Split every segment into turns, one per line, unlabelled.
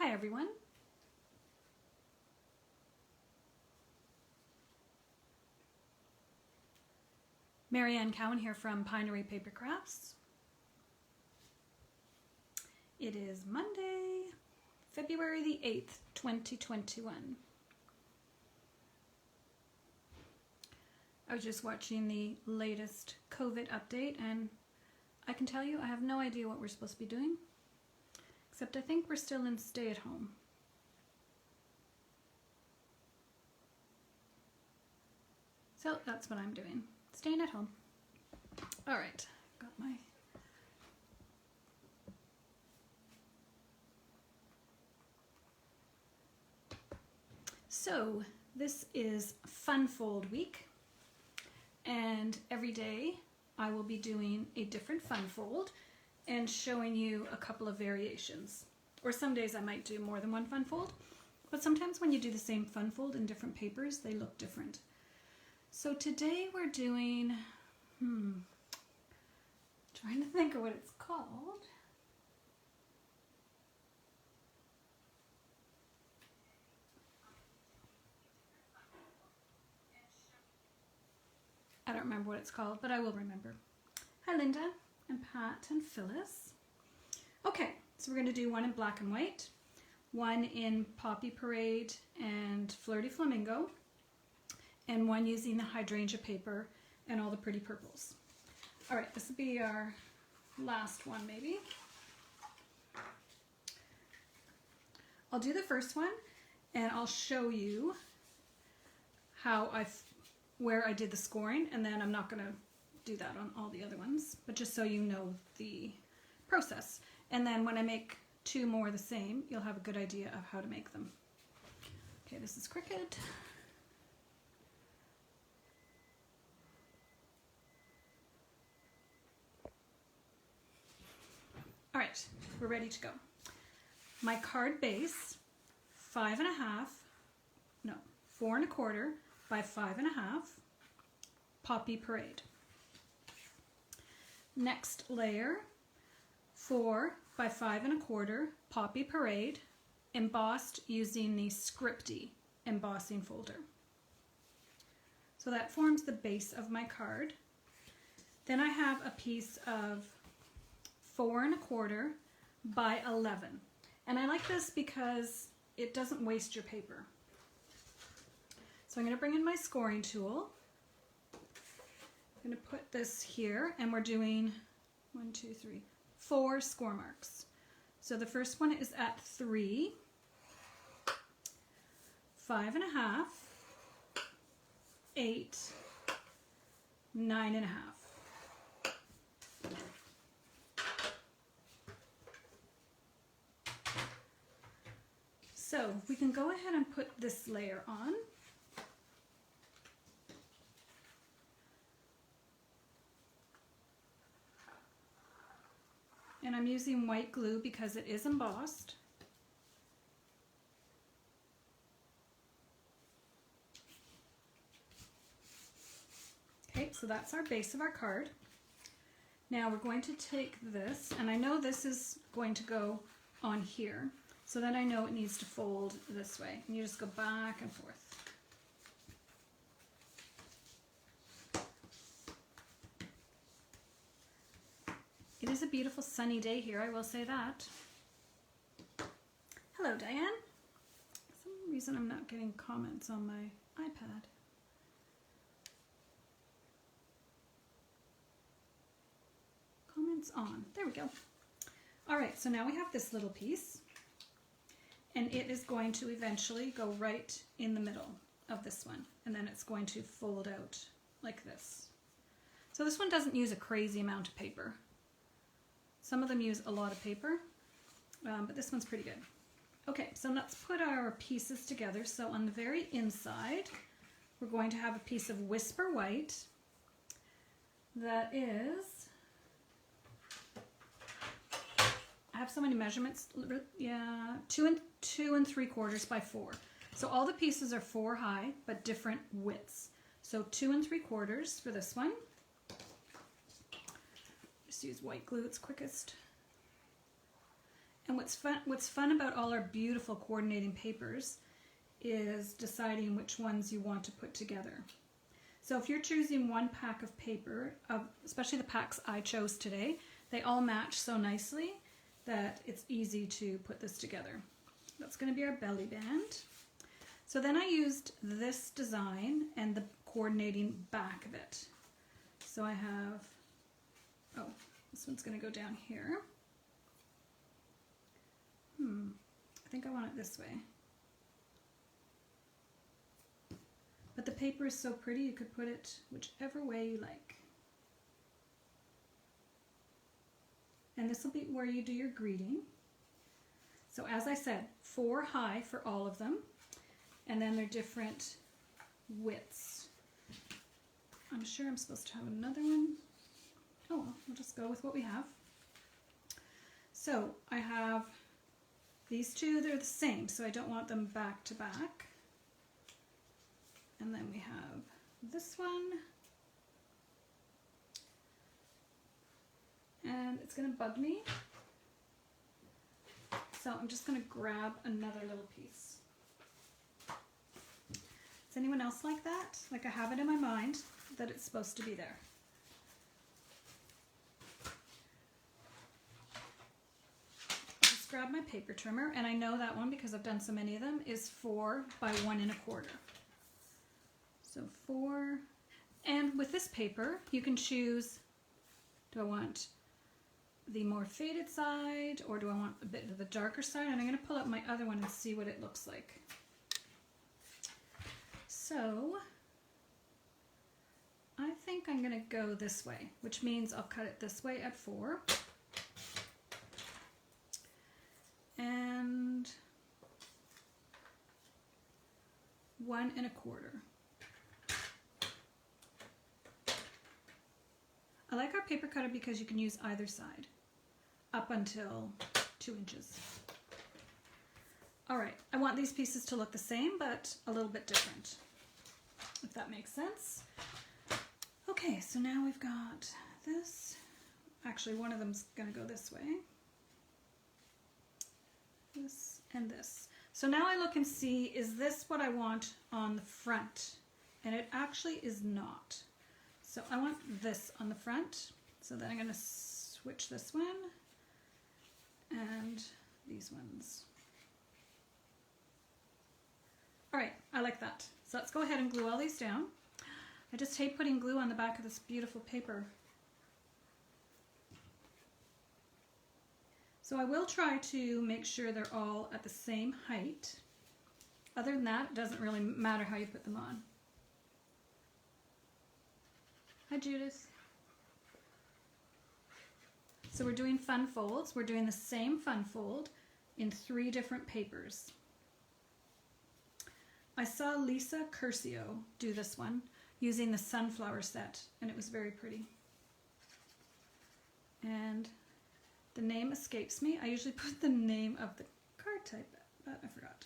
Hi everyone. Marianne Cowan here from Pinery Paper Crafts. It is Monday, February the 8th, 2021. I was just watching the latest COVID update and I can tell you I have no idea what we're supposed to be doing, except I think we're still in stay at home. So that's what I'm doing, staying at home. All right, got my So this is Fun Fold week, and every day I will be doing a different fun fold and showing you a couple of variations. Or some days I might do more than one fun fold, but sometimes when you do the same fun fold in different papers, they look different. So today we're doing, trying to think of what it's called. I don't remember what it's called, but I will remember. Hi Linda and Pat and Phyllis. Okay, so we're going to do one in black and white, one in Poppy Parade and Flirty Flamingo, and one using the Hydrangea paper and all the pretty purples. All right, this will be our last one maybe. I'll do the first one and I'll show you how where I did the scoring, and then I'm not going to do that on all the other ones, but just so you know the process. And then when I make two more the same, you'll have a good idea of how to make them. Okay, this is Cricket. All right, we're ready to go. My card base, 4 1/4 by 5 1/2, Poppy Parade. Next layer, 4 by 5 1/4, Poppy Parade, embossed using the Scripty embossing folder. So that forms the base of my card. Then I have a piece of 4 1/4 by 11. And I like this because it doesn't waste your paper. So I'm going to bring in my scoring tool. I'm going to put this here, and we're doing 4 score marks. So the first one is at 3, 5 1/2, 8, 9 1/2. So we can go ahead and put this layer on. And I'm using white glue because it is embossed. Okay, so that's our base of our card. Now we're going to take this, and I know this is going to go on here, so then I know it needs to fold this way. And you just go back and forth. It is a beautiful sunny day here, I will say that. Hello, Diane. For some reason I'm not getting comments on my iPad. Comments on. There we go. All right, so now we have this little piece, and it is going to eventually go right in the middle of this one, and then it's going to fold out like this. So this one doesn't use a crazy amount of paper. Some of them use a lot of paper, but this one's pretty good. Okay, so let's put our pieces together. So on the very inside, we're going to have a piece of Whisper White that is, I have so many measurements, yeah, 2 3/4 by 4. So all the pieces are 4 high, but different widths. So 2 3/4 for this one. Just use white glue, it's quickest. And what's fun about all our beautiful coordinating papers is deciding which ones you want to put together. So if you're choosing one pack of paper, especially the packs I chose today, they all match so nicely that it's easy to put this together. That's going to be our belly band. So then I used this design and the coordinating back of it. So I have, oh, this one's going to go down here. I think I want it this way. But the paper is so pretty, you could put it whichever way you like. And this will be where you do your greeting. So as I said, 4 high for all of them. And then they're different widths. I'm sure I'm supposed to have another one. Oh, well, we'll just go with what we have. So I have these two, they're the same, so I don't want them back to back. And then we have this one. And it's going to bug me. So I'm just going to grab another little piece. Does anyone else like that? Like I have it in my mind that it's supposed to be there. I'll just grab my paper trimmer, and I know that one because I've done so many of them is 4 by 1 1/4. So 4, and with this paper you can choose, do I want the more faded side or do I want a bit of the darker side? And I'm going to pull out my other one and see what it looks like. So I think I'm going to go this way, which means I'll cut it this way at 4. And 1 1/4. I like our paper cutter because you can use either side up until 2 inches. All right, I want these pieces to look the same, but a little bit different, if that makes sense. Okay, so now we've got this. Actually, one of them's gonna go this way. This and this. So now I look and see, is this what I want on the front? And it actually is not. So I want this on the front. So then I'm gonna switch this one and these ones. All right, I like that. So let's go ahead and glue all these down. I just hate putting glue on the back of this beautiful paper. So I will try to make sure they're all at the same height. Other than that, it doesn't really matter how you put them on. Hi, Judith. So we're doing fun folds. We're doing the same fun fold in 3 different papers. I saw Lisa Curcio do this one using the sunflower set, and it was very pretty. And the name escapes me. I usually put the name of the card type, but I forgot.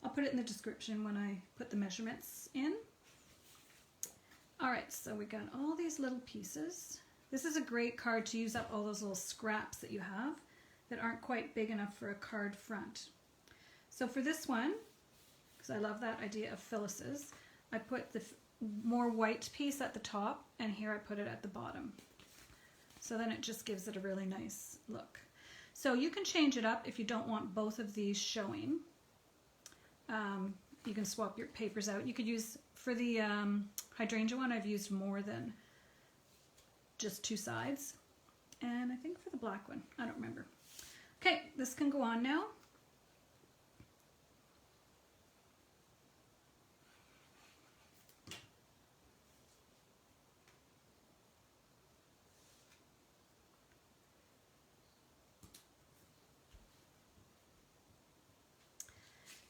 I'll put it in the description when I put the measurements in. All right, so we got all these little pieces. This is a great card to use up all those little scraps that you have that aren't quite big enough for a card front. So for this one, because I love that idea of Phyllis's, I put the more white piece at the top, and here I put it at the bottom. So then it just gives it a really nice look. So you can change it up if you don't want both of these showing. You can swap your papers out. You could use, for the Hydrangea one, I've used more than just 2 sides. And I think for the black one, I don't remember. Okay, this can go on now.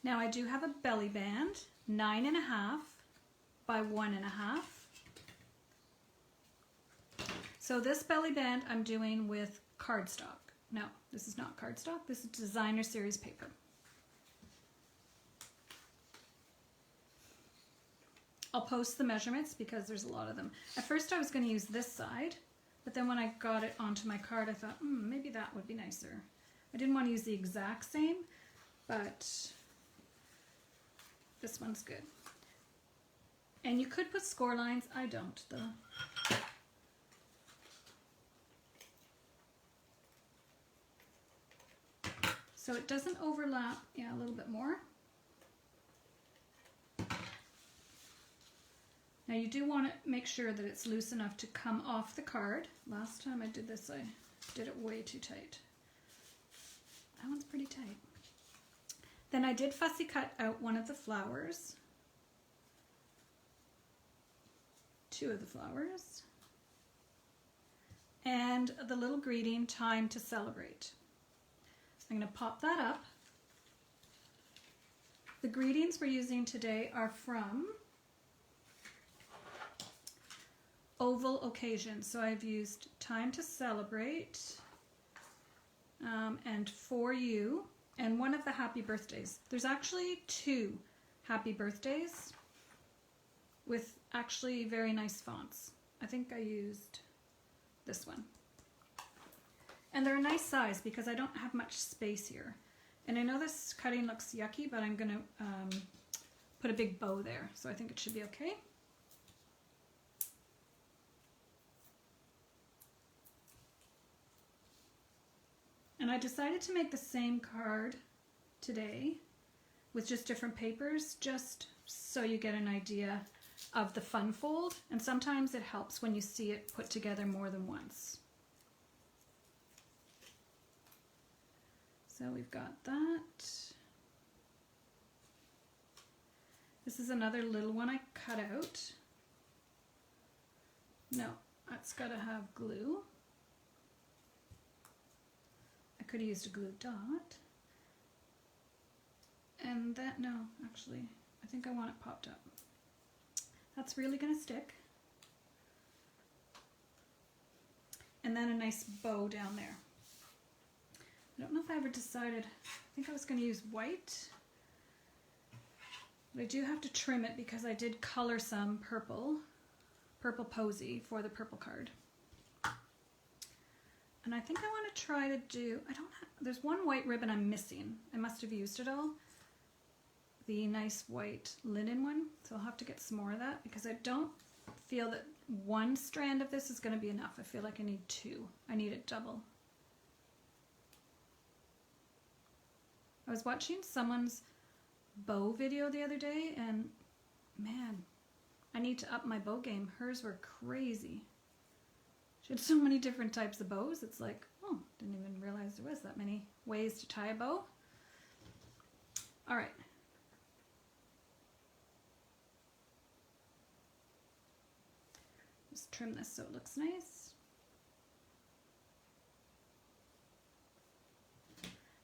Now I do have a belly band, 9.5 by 1.5. So this belly band I'm doing with cardstock. No, this is not cardstock, this is designer series paper. I'll post the measurements because there's a lot of them. At first I was going to use this side, but then when I got it onto my card I thought, maybe that would be nicer. I didn't want to use the exact same, but this one's good. And you could put score lines. I don't though. So it doesn't overlap, yeah, a little bit more. Now you do want to make sure that it's loose enough to come off the card. Last time I did this, I did it way too tight. That one's pretty tight. Then I did fussy cut out one of the flowers. Two of the flowers. And the little greeting, time to celebrate. I'm going to pop that up. The greetings we're using today are from Oval Occasion. So I've used time to celebrate and for you and one of the happy birthdays. There's actually 2 happy birthdays with actually very nice fonts. I think I used this one. And they're a nice size because I don't have much space here. And I know this cutting looks yucky, but I'm gonna put a big bow there. So I think it should be okay. And I decided to make the same card today with just different papers, just so you get an idea of the fun fold. And sometimes it helps when you see it put together more than once. So we've got that. This is another little one I cut out. No, that's got to have glue. I could have used a glue dot. And that, no, actually, I think I want it popped up. That's really going to stick. And then a nice bow down there. I don't know if I ever decided, I think I was going to use white, but I do have to trim it because I did color some purple posy for the purple card. And I think I want to try to do, there's one white ribbon I'm missing. I must have used it all. The nice white linen one. So I'll have to get some more of that because I don't feel that one strand of this is going to be enough. I feel like I need 2. I need it double. I was watching someone's bow video the other day and man, I need to up my bow game. Hers were crazy. She had so many different types of bows. It's like, oh, didn't even realize there was that many ways to tie a bow. All right. Just trim this so it looks nice.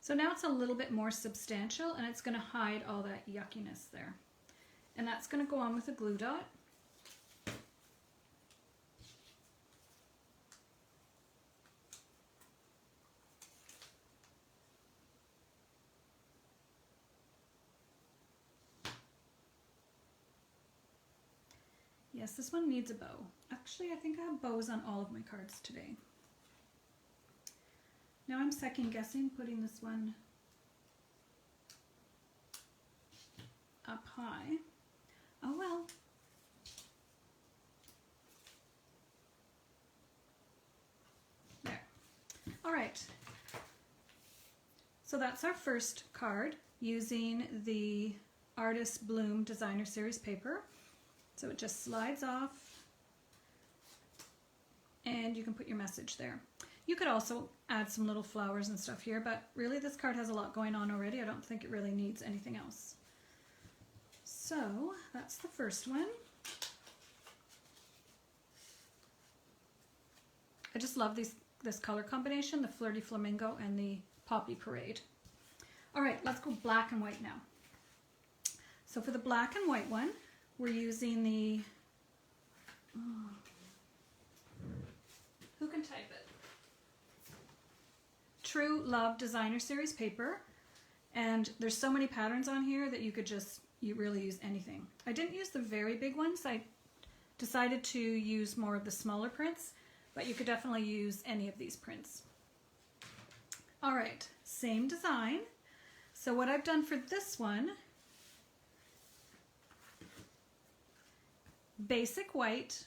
So now it's a little bit more substantial and it's going to hide all that yuckiness there. And that's going to go on with a glue dot. Yes, this one needs a bow. Actually, I think I have bows on all of my cards today. Now I'm second guessing putting this one up high. Oh well. There. All right. So that's our first card using the Artist Bloom Designer Series paper. So it just slides off and you can put your message there. You could also add some little flowers and stuff here, but really this card has a lot going on already. I don't think it really needs anything else. So that's the first one. I just love this color combination, the Flirty Flamingo and the Poppy Parade. All right, let's go black and white now. So for the black and white one, we're using the, who can type it? True Love Designer Series paper. And there's so many patterns on here that you could you really use anything. I didn't use the very big ones. I decided to use more of the smaller prints, but you could definitely use any of these prints. All right, same design. So what I've done for this one, basic white.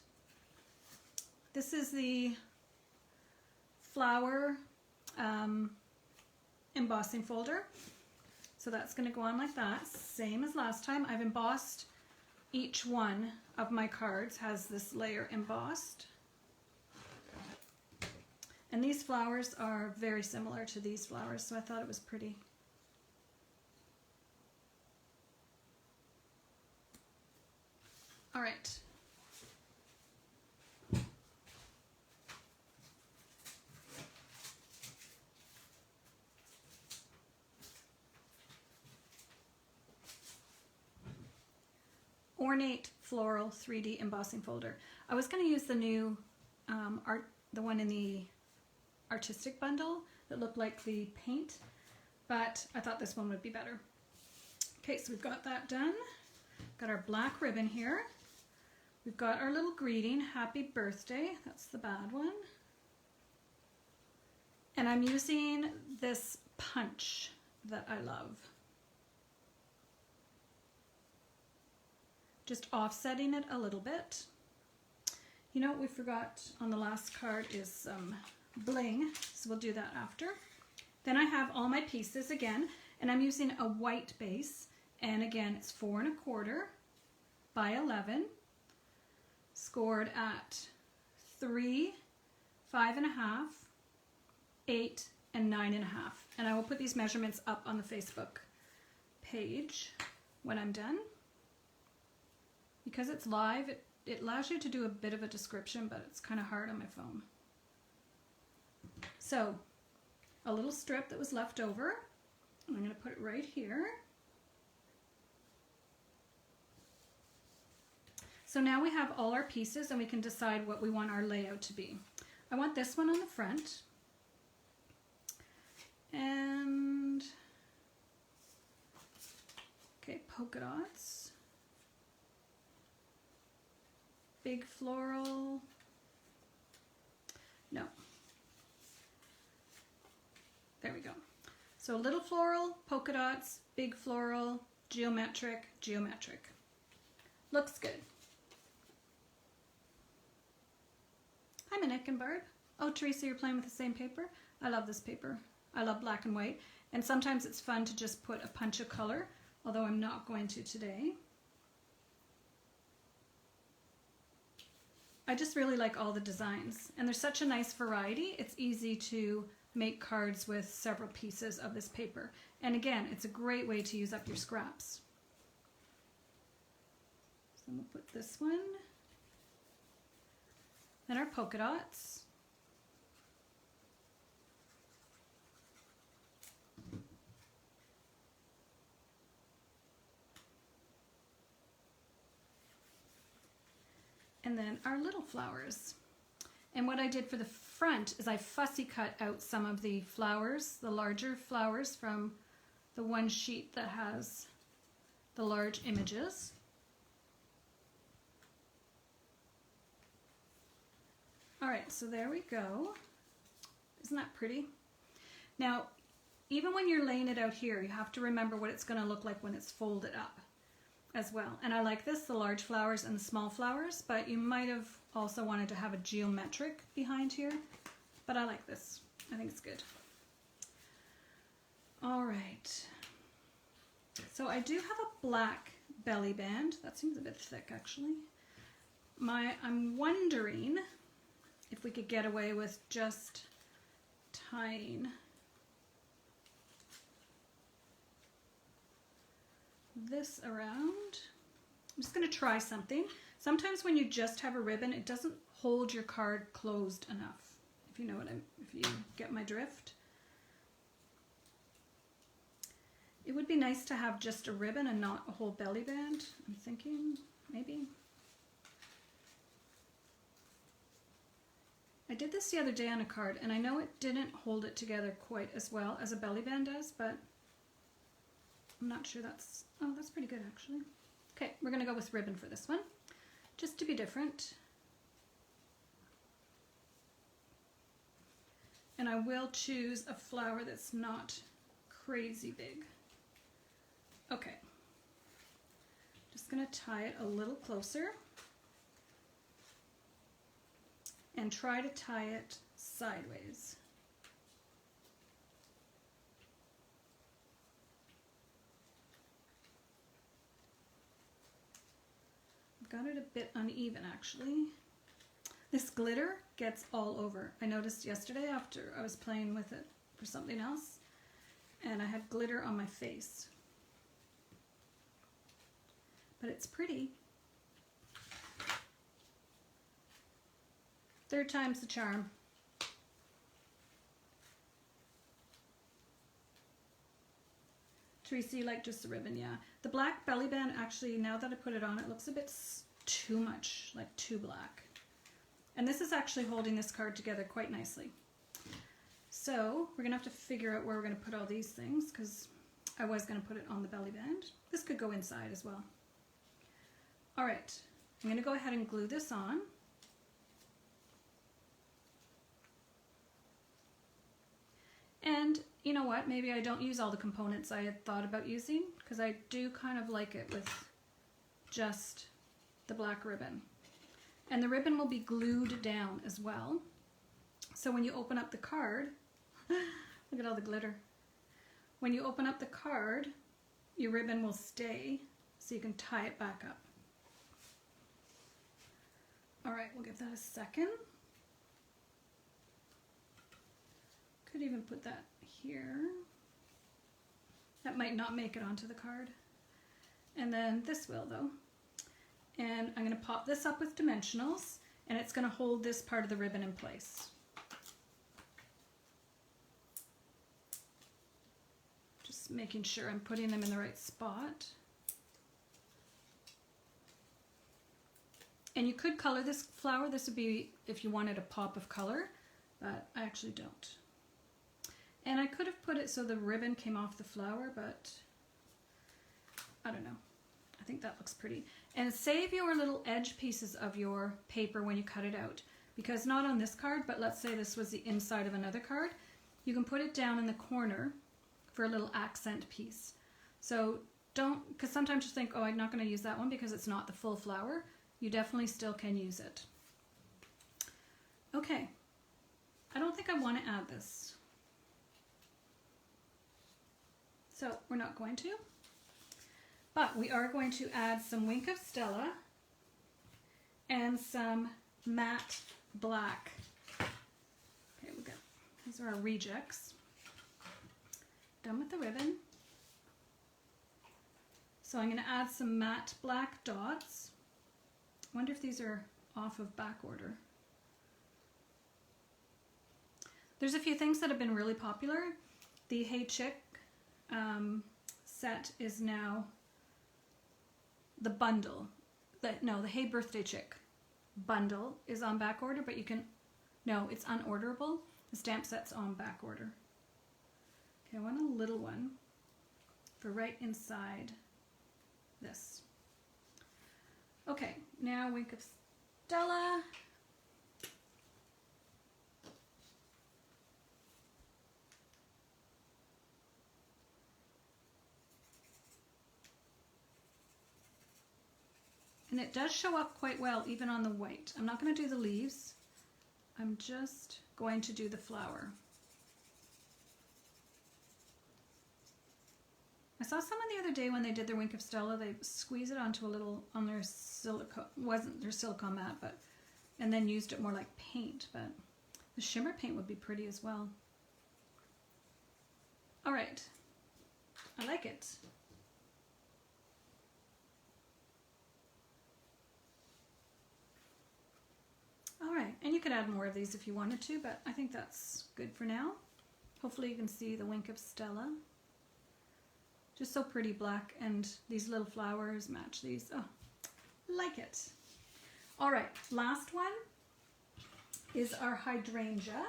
This is the flower embossing folder. So that's going to go on like that, same as last time. I've embossed each one of my cards, has this layer embossed. And these flowers are very similar to these flowers, so I thought it was pretty. All right. Ornate Floral 3D Embossing Folder. I was going to use the new the one in the artistic bundle that looked like the paint, but I thought this one would be better. Okay, so we've got that done. Got our black ribbon here. We've got our little greeting, happy birthday. That's the bad one. And I'm using this punch that I love. Just offsetting it a little bit. You know what we forgot on the last card is some bling, so we'll do that after. Then I have all my pieces again, and I'm using a white base, and again it's 4 1/4 by 11, scored at 3, 5 1/2, 8, and 9 1/2. And I will put these measurements up on the Facebook page when I'm done. Because it's live, it allows you to do a bit of a description, but it's kind of hard on my phone. So, a little strip that was left over, I'm going to put it right here. So now we have all our pieces and we can decide what we want our layout to be. I want this one on the front. And, okay, polka dots. Big floral, no, there we go. So little floral, polka dots, big floral, geometric, geometric. Looks good. Hi Minik and Barb. Oh Teresa, you're playing with the same paper? I love this paper. I love black and white. And sometimes it's fun to just put a punch of color, although I'm not going to today. I just really like all the designs, and there's such a nice variety. It's easy to make cards with several pieces of this paper. And again, it's a great way to use up your scraps. So I'm going to put this one. Then our polka dots. And then our little flowers. And what I did for the front is I fussy cut out some of the flowers, the larger flowers from the one sheet that has the large images. All right, so there we go. Isn't that pretty? Now, even when you're laying it out here, you have to remember what it's going to look like when it's folded up as well. And I like this, the large flowers and the small flowers, but you might have also wanted to have a geometric behind here, but I like this. I think it's good. All right. So I do have a black belly band. That seems a bit thick, actually. I'm wondering if we could get away with just tying this around. I'm just going to try something. Sometimes when you just have a ribbon, it doesn't hold your card closed enough. If you know what if you get my drift. It would be nice to have just a ribbon and not a whole belly band. I'm thinking maybe. I did this the other day on a card, and I know it didn't hold it together quite as well as a belly band does, but I'm not sure that's, oh, that's pretty good actually. Okay, we're gonna go with ribbon for this one, just to be different. And I will choose a flower that's not crazy big. Okay. Just going to tie it a little closer. And try to tie it sideways. I've got it a bit uneven actually. This glitter gets all over. I noticed yesterday after I was playing with it for something else, and I had glitter on my face. But it's pretty. Third time's the charm. Teresa, you like just the ribbon, yeah. The black belly band, actually, now that I put it on, it looks a bit too much, like too black. And this is actually holding this card together quite nicely. So we're gonna have to figure out where we're gonna put all these things, because I was gonna put it on the belly band. This could go inside as well. All right, I'm gonna go ahead and glue this on. And you know what, maybe I don't use all the components I had thought about using, because I do kind of like it with just the black ribbon. And the ribbon will be glued down as well. So when you open up the card, look at all the glitter. When you open up the card, your ribbon will stay, so you can tie it back up. All right, we'll give that a second. Could even put that here. That might not make it onto the card. And then this will though. And I'm going to pop this up with dimensionals, and it's going to hold this part of the ribbon in place. Just making sure I'm putting them in the right spot. And you could color this flower. This would be if you wanted a pop of color, but I actually don't. And I could have put it so the ribbon came off the flower, but I don't know. I think that looks pretty. And save your little edge pieces of your paper when you cut it out, because not on this card, but let's say this was the inside of another card, you can put it down in the corner for a little accent piece. So don't, because sometimes you think, oh, I'm not going to use that one because it's not the full flower. You definitely still can use it. Okay, I don't think I want to add this. So we're not going to. But we are going to add some Wink of Stella and some matte black. Okay, we got, these are our rejects. Done with the ribbon. So I'm going to add some matte black dots. I wonder if these are off of back order. There's a few things that have been really popular. The Hey Chick set is now the bundle. No, the Hey Birthday Chick bundle is on back order, but you can, no, it's unorderable. The stamp set's on back order. Okay, I want a little one for right inside this. Okay, now Wink of Stella. And it does show up quite well even on the white. I'm not going to do the leaves. I'm just going to do the flower. I saw someone the other day when they did their Wink of Stella, they squeeze it onto a little, on their silicone, wasn't their silicone mat, but, and then used it more like paint, but the shimmer paint would be pretty as well. All right, I like it. All right, and you could add more of these if you wanted to, but I think that's good for now. Hopefully you can see the Wink of Stella. Just so pretty black, and these little flowers match these. Oh, like it. All right, last one is our hydrangea.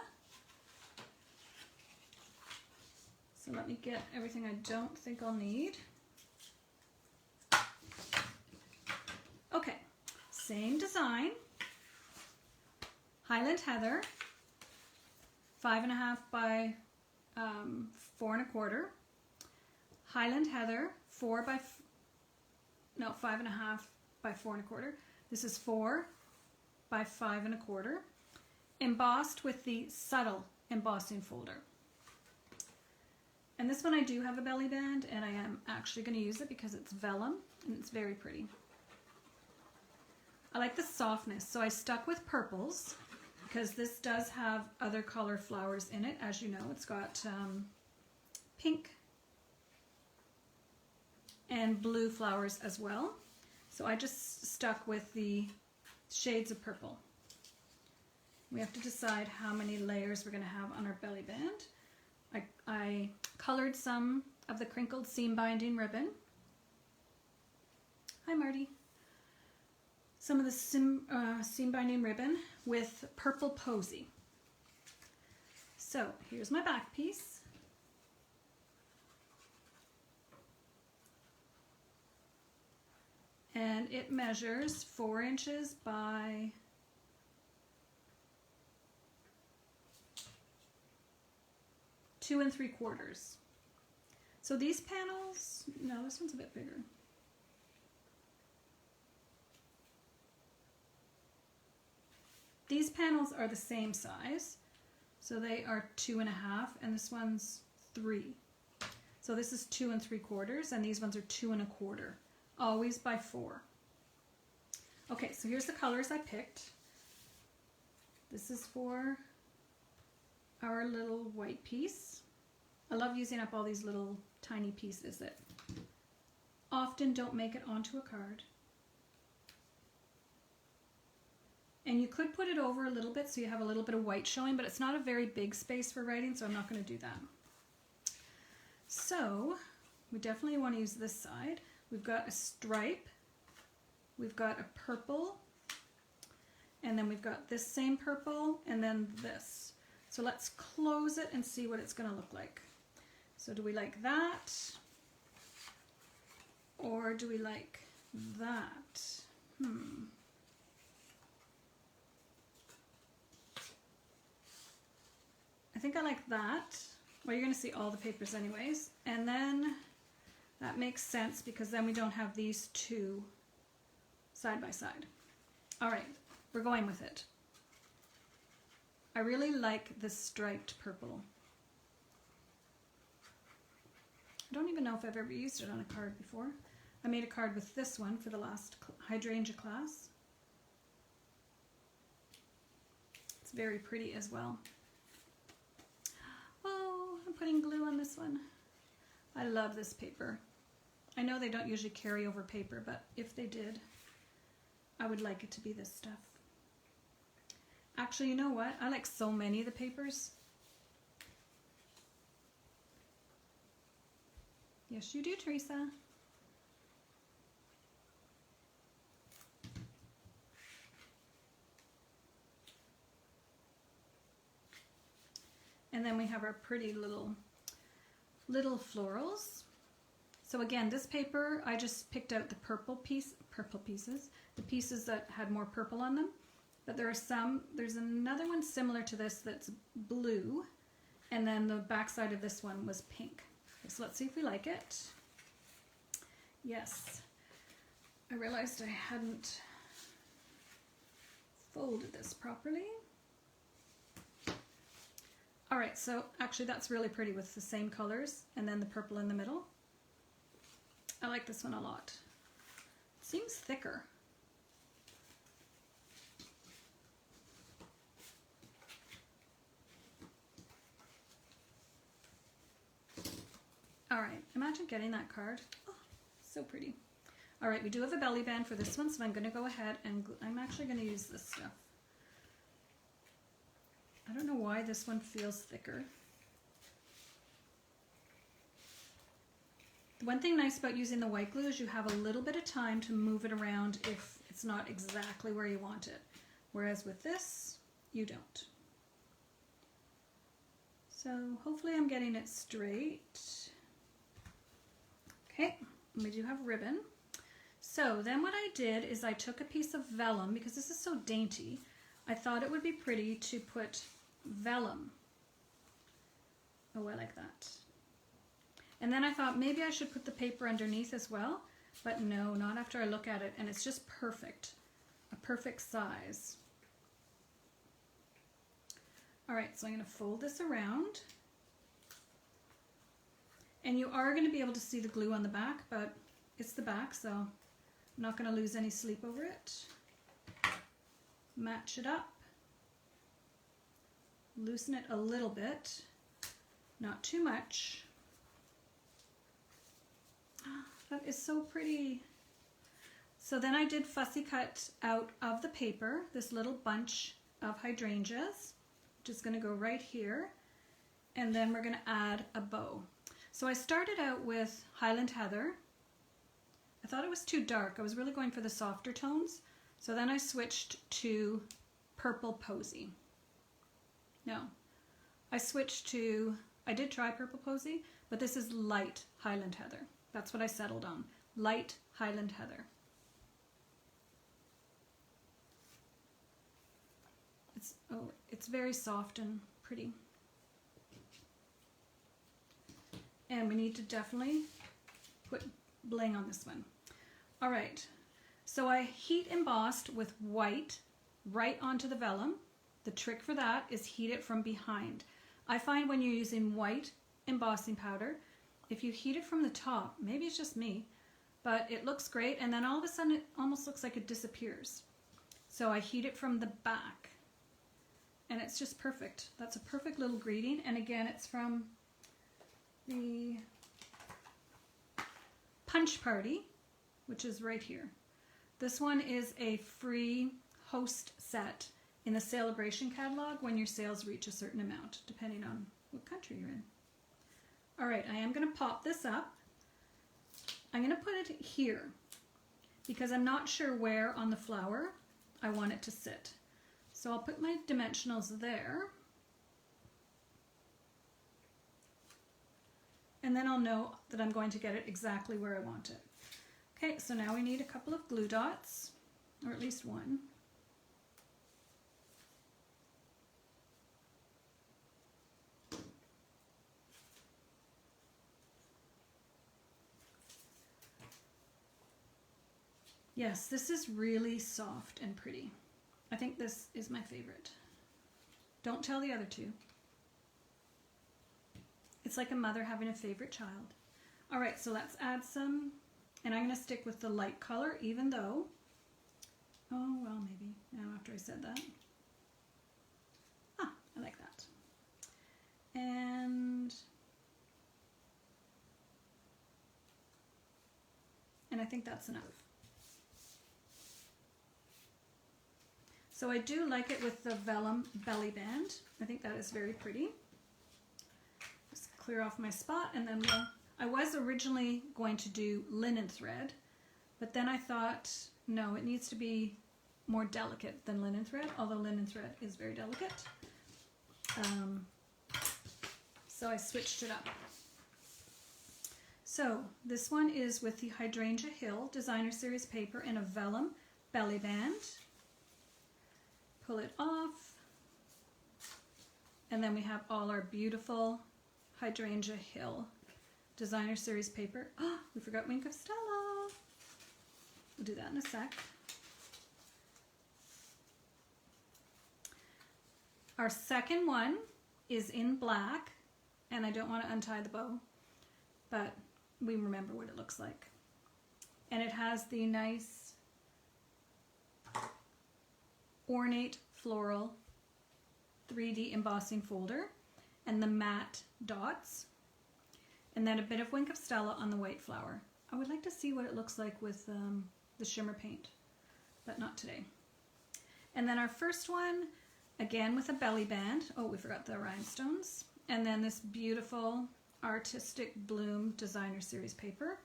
So let me get everything I don't think I'll need. Okay, same design. Highland Heather, 5.5 by 4.25. Highland Heather 5.5 by 4.25. This is 4 by 5.25. Embossed with the subtle embossing folder. And this one I do have a belly band, and I am actually going to use it because it's vellum and it's very pretty. I like the softness, so I stuck with purples because this does have other color flowers in it. As you know, it's got pink and blue flowers as well. So I just stuck with the shades of purple. We have to decide how many layers we're going to have on our belly band. I colored some of the crinkled seam binding ribbon. Hi Marty. Some of the seam binding ribbon with purple posy. So here's my back piece. And it measures 4 inches by 2 3/4. So these panels, no, this one's a bit bigger. These panels are the same size, so they are 2.5, and this one's 3. So this is 2 3/4, and these ones are 2 1/4, always by 4. Okay, so here's the colors I picked. This is for our little white piece. I love using up all these little tiny pieces that often don't make it onto a card. And you could put it over a little bit so you have a little bit of white showing, but it's not a very big space for writing, so I'm not going to do that. So we definitely want to use this side. We've got a stripe, we've got a purple, and then we've got this same purple, and then this. So let's close it and see what it's going to look like. So do we like that? Or do we like that? I think I like that. Well, you're going to see all the papers anyways. And then that makes sense because then we don't have these two side by side. All right, we're going with it. I really like this striped purple. I don't even know if I've ever used it on a card before. I made a card with this one for the last Hydrangea class. It's very pretty as well. Oh, I'm putting glue on this one. I love this paper. I know they don't usually carry over paper, but if they did, I would like it to be this stuff. Actually, you know what? I like so many of the papers. Yes, you do, Teresa. And then we have our pretty little florals. So again, this paper, I just picked out the purple pieces, the pieces that had more purple on them. But there's another one similar to this that's blue, and then the back side of this one was pink. Okay, so let's see if we like it. Yes, I realized I hadn't folded this properly. All right, so actually that's really pretty with the same colors and then the purple in the middle. I like this one a lot. It seems thicker. All right, imagine getting that card. Oh, so pretty. All right, we do have a belly band for this one, so I'm going to go ahead and I'm actually going to use this stuff. I don't know why this one feels thicker. The one thing nice about using the white glue is you have a little bit of time to move it around if it's not exactly where you want it. Whereas with this, you don't. So hopefully I'm getting it straight. Okay, we do have ribbon. So then what I did is I took a piece of vellum, because this is so dainty, I thought it would be pretty to put vellum Oh, I like that. And then I thought maybe I should put the paper underneath as well, but no, not after I look at it, and it's just perfect, a perfect size. All right, so I'm going to fold this around. And you are going to be able to see the glue on the back, but it's the back, so I'm not going to lose any sleep over it. Match it up. Loosen it a little bit, not too much. That is so pretty. So then I did fussy cut out of the paper this little bunch of hydrangeas, which is going to go right here, and then we're going to add a bow. So I started out with Highland Heather. I thought it was too dark. I was really going for the softer tones. So then I switched to Purple Posy. No, I did try Purple Posy, but this is light Highland Heather. That's what I settled on, light Highland Heather. It's very soft and pretty. And we need to definitely put bling on this one. All right, so I heat embossed with white right onto the vellum. The trick for that is heat it from behind. I find when you're using white embossing powder, if you heat it from the top, maybe it's just me, but it looks great, and then all of a sudden it almost looks like it disappears. So I heat it from the back, and it's just perfect. That's a perfect little greeting, and again, it's from the Punch Party, which is right here. This one is a free host set in the Celebration catalog when your sales reach a certain amount, depending on what country you're in. All right, I am going to pop this up. I'm going to put it here because I'm not sure where on the flower I want it to sit. So I'll put my dimensionals there. And then I'll know that I'm going to get it exactly where I want it. Okay, so now we need a couple of glue dots, or at least one. Yes, this is really soft and pretty. I think this is my favorite. Don't tell the other two. It's like a mother having a favorite child. All right, so let's add some, and I'm going to stick with the light color, even though, oh, well, maybe now after I said that. Ah, I like that. And I think that's enough. So I do like it with the vellum belly band. I think that is very pretty. Just clear off my spot, and then I was originally going to do linen thread, but then I thought, no, it needs to be more delicate than linen thread, although linen thread is very delicate. So I switched it up. So this one is with the Hydrangea Hill Designer Series paper in a vellum belly band. Pull it off, and then we have all our beautiful Hydrangea Hill Designer Series paper. Oh, we forgot Wink of Stella. We'll do that in a sec. Our second one is in black, and I don't want to untie the bow, but we remember what it looks like. And it has the nice ornate floral 3D embossing folder and the matte dots, and then a bit of Wink of Stella on the white flower. I would like to see what it looks like with the shimmer paint, but not today. And then our first one, again with a belly band. Oh, we forgot the rhinestones. And then this beautiful Artistic Bloom Designer Series paper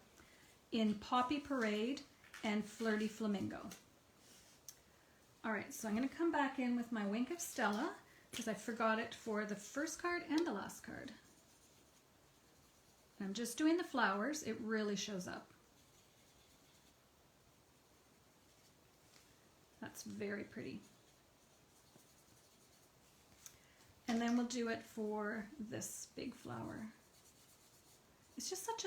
in Poppy Parade and Flirty Flamingo. All right, so I'm going to come back in with my Wink of Stella because I forgot it for the first card and the last card. And I'm just doing the flowers. It really shows up. That's very pretty. And then we'll do it for this big flower. It's just such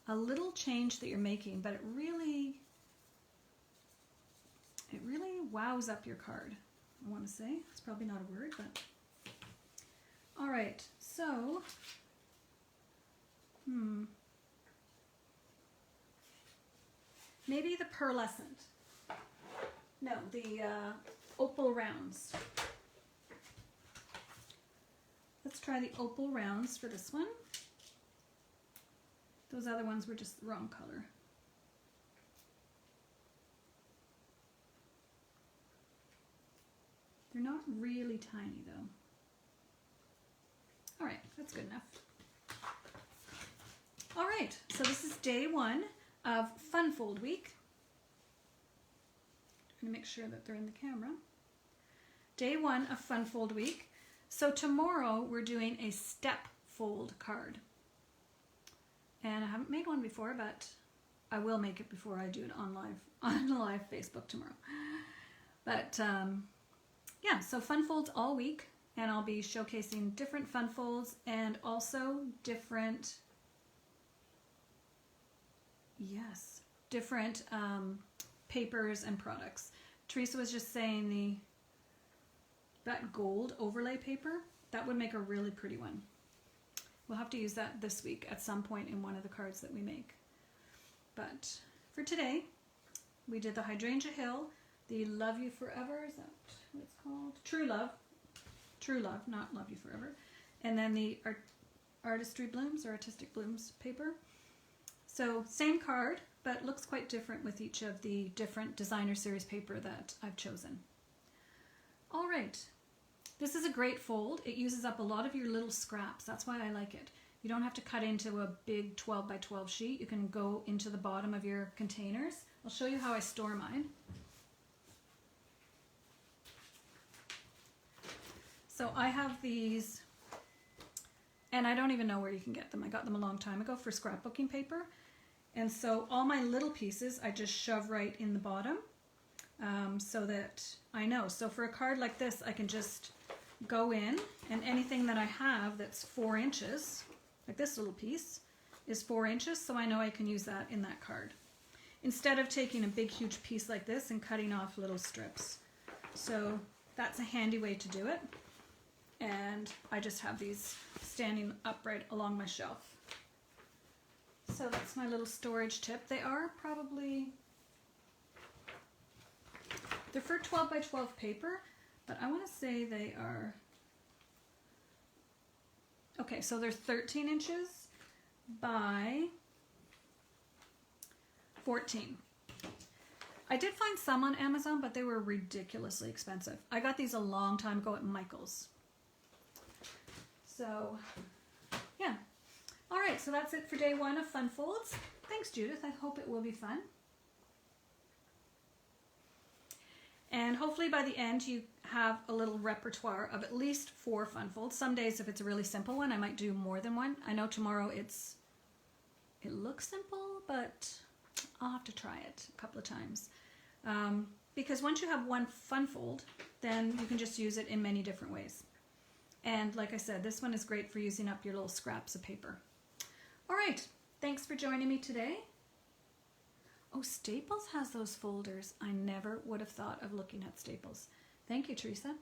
a little change that you're making, but it really wows up your card, I want to say. It's probably not a word, but... All right, so... Maybe the pearlescent. No, the opal rounds. Let's try the opal rounds for this one. Those other ones were just the wrong color. They're not really tiny though. All right, that's good enough. All right, so this is day 1 of Fun Fold Week. I'm gonna make sure that they're in the camera. Day 1 of Fun Fold Week. So tomorrow we're doing a step fold card. And I haven't made one before, but I will make it before I do it on live Facebook tomorrow. But yeah, so fun folds all week, and I'll be showcasing different fun folds and also different papers and products. Teresa was just saying that gold overlay paper, that would make a really pretty one. We'll have to use that this week at some point in one of the cards that we make. But for today, we did the Hydrangea Hill, the Love You Forever, is that what it's called? True Love, not Love You Forever. And then the Artistic Blooms paper. So same card, but looks quite different with each of the different designer series paper that I've chosen. All right. This is a great fold. It uses up a lot of your little scraps. That's why I like it. You don't have to cut into a big 12 by 12 sheet. You can go into the bottom of your containers. I'll show you how I store mine. So I have these, and I don't even know where you can get them. I got them a long time ago for scrapbooking paper. And so all my little pieces I just shove right in the bottom so that I know. So for a card like this, I can just go in, and anything that I have that's 4 inches, like this little piece, is 4 inches, so I know I can use that in that card. Instead of taking a big huge piece like this and cutting off little strips. So that's a handy way to do it. And I just have these standing upright along my shelf. So that's my little storage tip. They are probably, they're for 12 by 12 paper, but I want to say they are, okay, so they're 13 inches by 14. I did find some on Amazon, but they were ridiculously expensive. I got these a long time ago at Michael's. So, yeah. All right, so that's it for day 1 of Fun Folds. Thanks, Judith. I hope it will be fun. And hopefully by the end you have a little repertoire of at least 4 fun folds. Some days if it's a really simple one, I might do more than one. I know tomorrow it looks simple, but I'll have to try it a couple of times. Because once you have one fun fold, then you can just use it in many different ways. And like I said, this one is great for using up your little scraps of paper. All right, thanks for joining me today. Oh, Staples has those folders. I never would have thought of looking at Staples. Thank you, Teresa.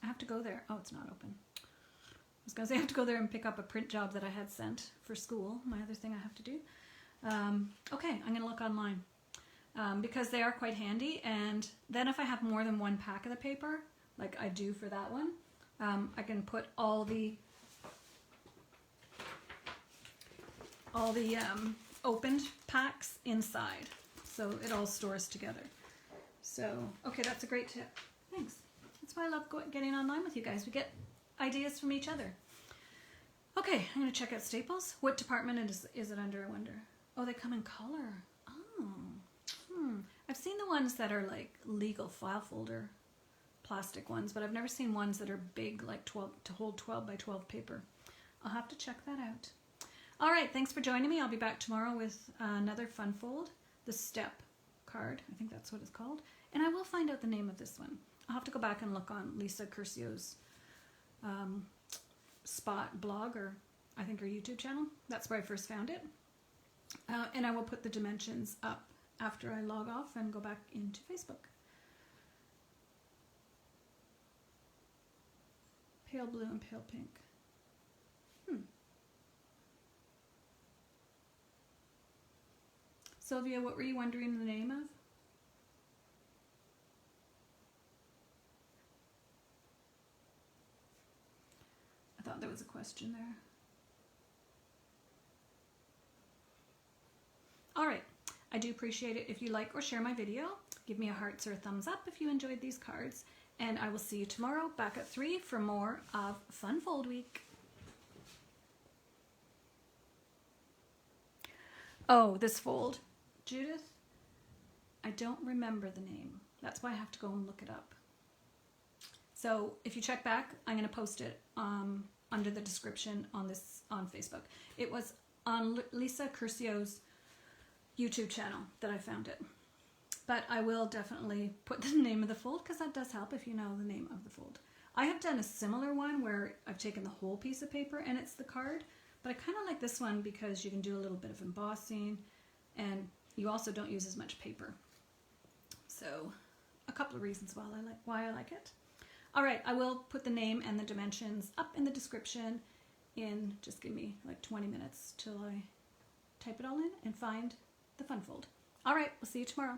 I have to go there. Oh, it's not open. I was going to say I have to go there and pick up a print job that I had sent for school, my other thing I have to do. Okay, I'm going to look online because they are quite handy. And then if I have more than one pack of the paper, like I do for that one, I can put all the opened packs inside, so it all stores together. So, okay, that's a great tip. Thanks. That's why I love getting online with you guys. We get ideas from each other. Okay, I'm going to check out Staples. What department is it under, I wonder? Oh, they come in color. Oh, I've seen the ones that are like legal file folder plastic ones, but I've never seen ones that are big, like 12 to hold 12 by 12 paper. I'll have to check that out. All right, thanks for joining me. I'll be back tomorrow with another fun fold, the step card. I think that's what it's called. And I will find out the name of this one. I'll have to go back and look on Lisa Curcio's Spot blog, or I think her YouTube channel. That's where I first found it. And I will put the dimensions up after I log off and go back into Facebook. Pale blue and pale pink. Sylvia, what were you wondering the name of? I thought there was a question there. All right, I do appreciate it if you like or share my video. Give me a hearts or a thumbs up if you enjoyed these cards, and I will see you tomorrow back at 3 for more of Fun Fold Week. Oh, this fold. Judith, I don't remember the name. That's why I have to go and look it up. So if you check back, I'm going to post it under the description on Facebook. It was on Lisa Curcio's YouTube channel that I found it. But I will definitely put the name of the fold because that does help if you know the name of the fold. I have done a similar one where I've taken the whole piece of paper and it's the card, but I kind of like this one because you can do a little bit of embossing and you also don't use as much paper. So a couple of reasons why I like it. All right, I will put the name and the dimensions up in the description in, just give me like 20 minutes till I type it all in and find the fun fold. All right, we'll see you tomorrow.